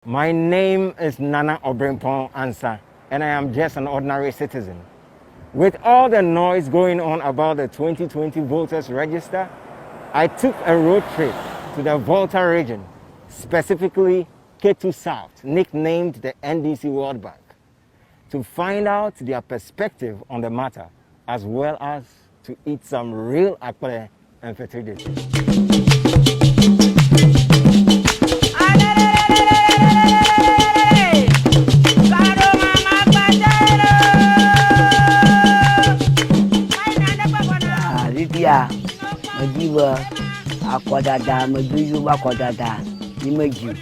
My name is Nana Obrimpon Ansa, and I am just an ordinary citizen. With all the noise going on about the 2020 voters register, I took a road trip to the Volta region, specifically Ketu South, nicknamed the NDC World Bank, to find out their perspective on the matter, as well as to eat some real akpele and fertility. Majiwa akwadada majuju akwadada ni maju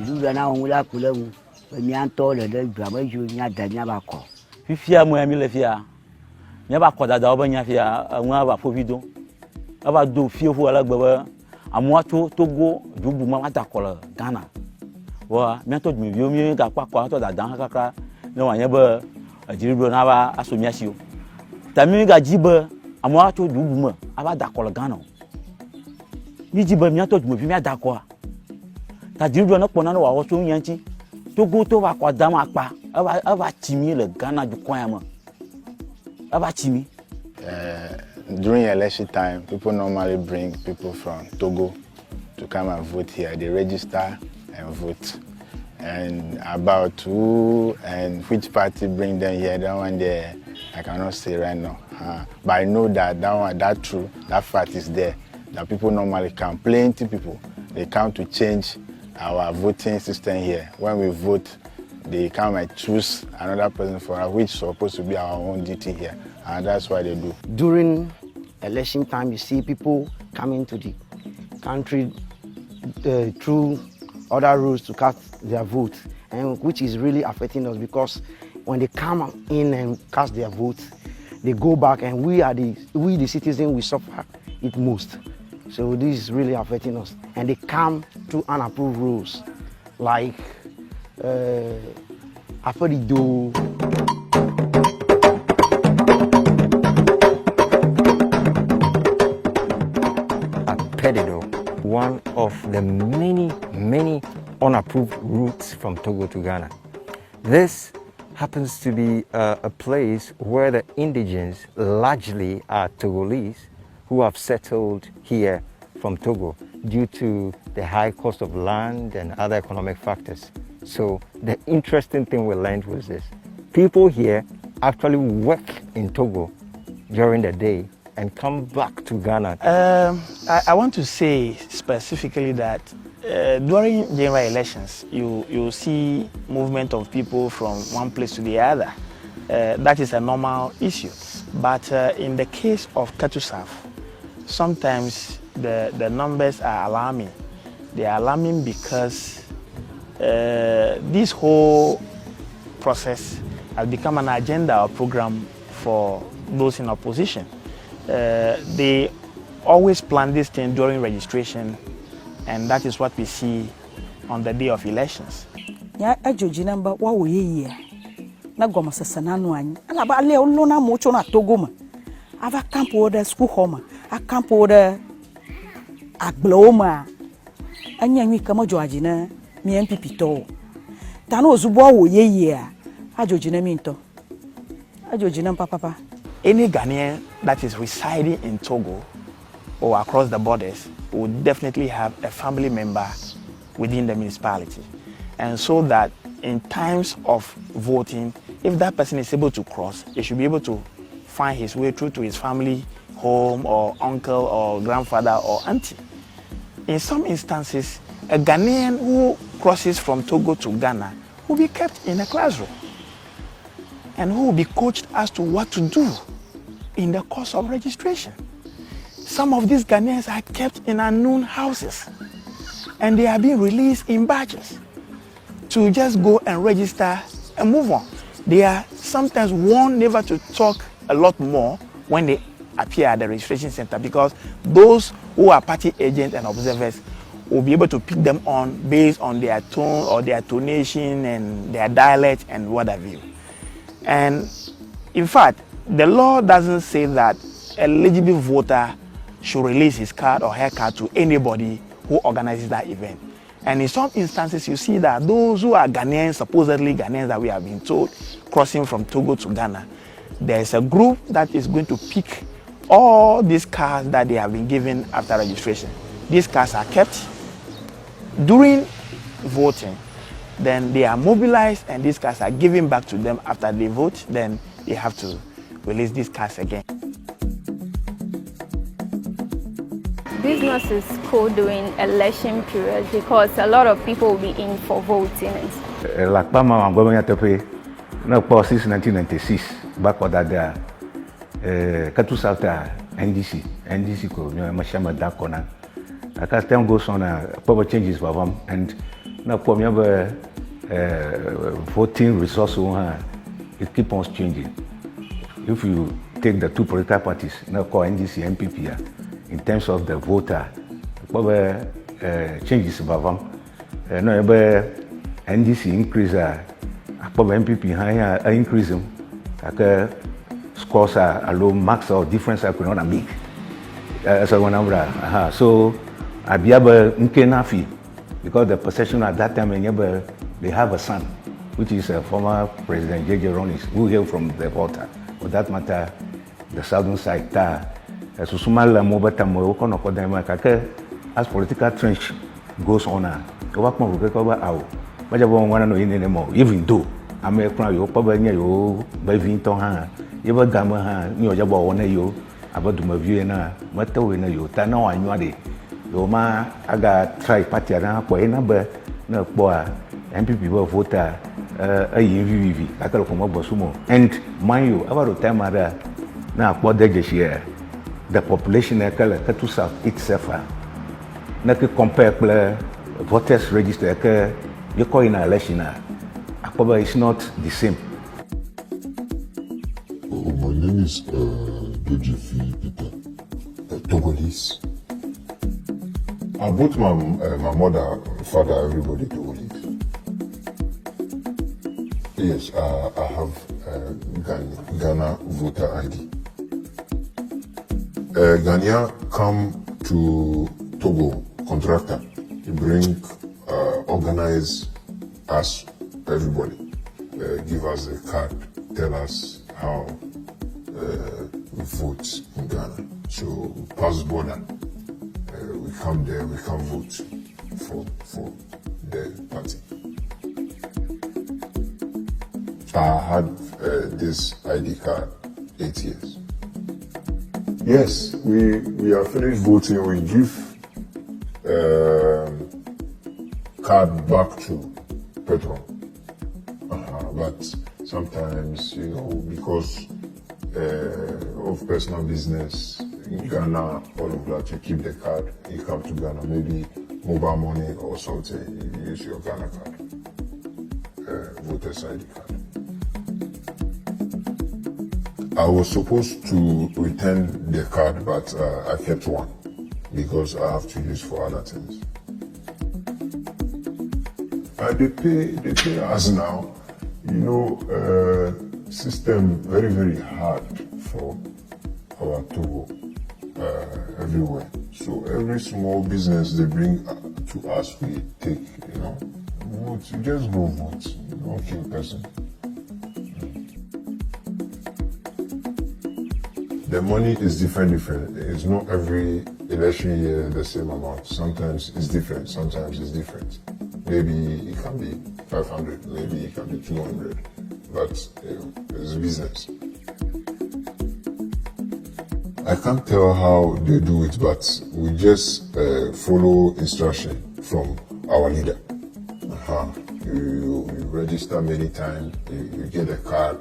jiru na wula kulemu mi anto le de dwa maju nya da nya ba ko fifia mo mi le fia nya ba akwadada oba nya fia anwa ba fovido aba do fiofo ala gbe amoato Togo dubu ma ta ko Ghana wa mi anto mi bio mi ga pa ko to da dan kaka ne wa nya ba jiru na ba asomia sio tami ga jibe amoa to dubu ma aba dakol Ghana mi jibe mi ato dubu mi adako ta jiru na pona na wa wo so yanchi Togo to wa kwa dama pa aba chimi le Ghana ju kwan ma aba chimi. During election time, people normally bring people from Togo to come and vote here. They register and vote. And about who and which party bring them here, that one there I cannot say right now. But I know that that fact is there. That people normally come, plenty people, they come to change our voting system here. When we vote, they come and choose another person for us, which is supposed to be our own duty here. And that's why they do. During election time, you see people coming to the country through other routes to cast their vote, and which is really affecting us because when they come in and cast their votes, they go back, and we the citizens, we suffer it most. So this is really affecting us, and they come through unapproved rules like Aforido. One of the many unapproved routes from Togo to Ghana. This happens to be a place where the indigenes largely are Togolese who have settled here from Togo due to the high cost of land and other economic factors. So the interesting thing we learned was this: people here actually work in Togo during the day and come back to Ghana. I want to say specifically that during general elections, you see movement of people from one place to the other. That is a normal issue. But in the case of Ketu South, sometimes the numbers are alarming. They are alarming because this whole process has become an agenda or program for those in opposition. They always plan this thing during registration, and that is what we see on the day of elections. Ya ajoji namba wa woye na goma sasa nanu anyi ala ba le olo na mo cho na Togo ma ava camp order school home a camp order agloma anya nwi kama joaji na mi MPP to tano ozubo woye ajoji na minto ajoji na papa. Any Ghanaian that is residing in Togo or across the borders would definitely have a family member within the municipality. And so that in times of voting, if that person is able to cross, he should be able to find his way through to his family home or uncle or grandfather or auntie. In some instances, a Ghanaian who crosses from Togo to Ghana will be kept in a classroom and who will be coached as to what to do in the course of registration. Some of these Ghanaians are kept in unknown houses and they are being released in batches to just go and register and move on. They are sometimes warned never to talk a lot more when they appear at the registration center because those who are party agents and observers will be able to pick them on based on their tone or their tonation and their dialect and what have you. And in fact, the law doesn't say that an eligible voter should release his card or her card to anybody who organizes that event. And in some instances, you see that those who are Ghanaians, supposedly Ghanaians that we have been told, crossing from Togo to Ghana, there's a group that is going to pick all these cars that they have been given after registration. These cars are kept during voting. Then they are mobilized and these cars are given back to them after they vote. Then they have to release these cars again. Business is cool during election period because a lot of people will be in for voting. Like Mama, I'm going to pay. No, since 1996, back on that there. Ketu Salta, NDC ko, mashama da kona. As time goes on, power changes for them, and now for me, voting results, it keeps on changing. If you take the two political parties, now called NDC, MPP, in terms of the voter, power changes for them. No, NDC increase, power MPP higher increase them. Scores are low marks or difference I could not make. So I be able to because the perception at that time they have a son, which is a former President J.J. Ronis, who hailed from the Volta. For that matter, the southern side. As political trench goes on, even though I'm a crown, you probably by Vinton. You were Gamma, you are about you, about to my view, Mato in you, Tano, and Yadi. Yoma, I got try party around for a number, no boy, MPP voter, a UVV, I got from Bosumo. And mind you, about the time now, what they just hear, the population of Ketu South itself, not to compare voters register, you call in an election, it's not the same. My name is Dojefi Peter, Togolese. Both my mother, father, everybody Togolese. Yes, I have Ghana voter ID. Ghanaian come to Togo, contractor, to bring, organize us, everybody, give us a card, tell us how we vote in Ghana. So we pass border, we come there, we can vote for the party. I had this ID card 8 years. Yes, we are finished voting. We give card back to Petron. But sometimes, because of personal business in Ghana, all of that, you keep the card, you come to Ghana, maybe mobile money or something, you use your Ghana card, voter's ID card. I was supposed to return the card, but I kept one because I have to use for other things. They pay us now. System very, very hard for our Togo everywhere. So every small business they bring to us, we take, vote. You just go vote. You don't kill person. The money is different. It's not every election year the same amount. Sometimes it's different. Sometimes it's different. Maybe it can be 500, maybe it can be 200, but it's business. I can't tell how they do it, but we just follow instruction from our leader. You register many times, you get a card.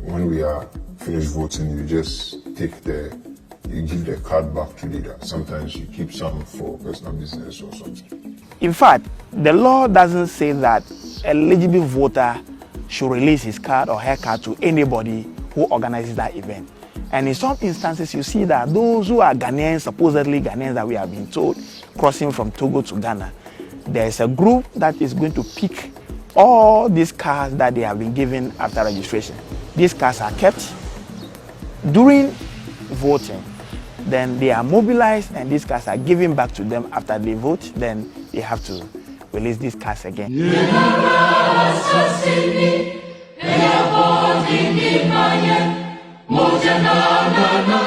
When we are finished voting, you just you give the card back to leader. Sometimes you keep some for personal business or something. In fact, the law doesn't say that a eligible voter should release his card or her card to anybody who organizes that event. And in some instances, you see that those who are Ghanaians, supposedly Ghanaians that we have been told, crossing from Togo to Ghana, there's a group that is going to pick all these cards that they have been given after registration. These cards are kept during voting. Then they are mobilized and these cards are given back to them after they vote. Then they have to release these cards again. Moja na